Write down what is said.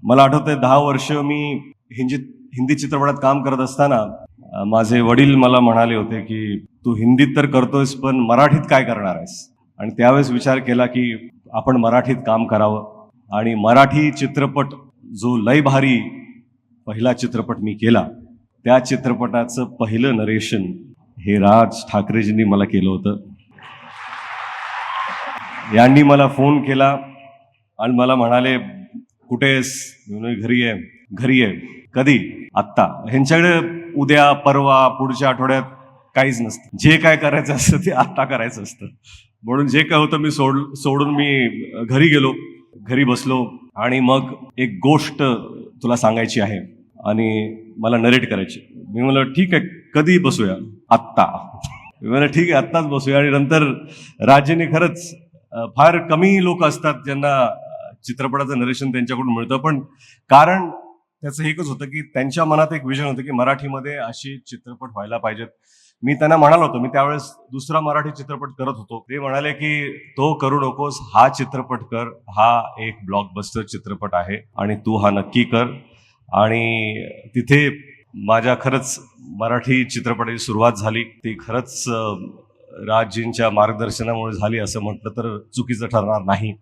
मला आठवतंय 10 वर्ष मी हिंदी चित्रपटात काम करत असताना माझे वडील मला म्हणाले होते की तू हिंदीत तर करतोयस पण मराठीत काय करणार आहेस. आणि त्यावेळेस विचार केला की आपण मराठीत काम करावं. आणि मराठी चित्रपट जो लय भारी पहिला चित्रपट मी केला, त्या चित्रपटाचं पहिलं नरेशन हे राज ठाकरेजींनी मला केलं होतं. यांनी मला फोन केला आणि मला म्हणाले कुठे आहेस. घरी आहे. घरी आहे. कधी? आत्ता. ह्यांच्याकडे उद्या परवा पुढच्या आठवड्यात काहीच नसतं. जे काय करायचं असतं ते आत्ता करायचं असतं. म्हणून जे काय होतं मी सोडून मी घरी गेलो. घरी बसलो आणि मग एक गोष्ट तुला सांगायची आहे आणि मला नरेट करायची. मी म्हणलं ठीक आहे, कधी बसूया? आत्ता. मी म्हणलं ठीक आहे, आत्ताच बसूया. आणि नंतर राजेने खरंच फार कमी लोक असतात ज्यांना चित्रपटाचं नरेशन त्यांच्याकडून मिळतं, पण कारण त्याचं एकच होतं की त्यांच्या मनात एक विजन होतं की मराठीमध्ये अशी चित्रपट व्हायला पाहिजेत. मी त्यांना म्हणालो होतो, मी त्यावेळेस दुसरा मराठी चित्रपट करत होतो. ते म्हणाले की तो करू नकोस, हा चित्रपट कर, हा एक ब्लॉकबस्टर चित्रपट आहे आणि तू हा नक्की कर. आणि तिथे माझ्या खरंच मराठी चित्रपटाची सुरुवात झाली. ती खरंच राजजींच्या मार्गदर्शनामुळे झाली असं म्हटलं तर चुकीचं ठरणार नाही.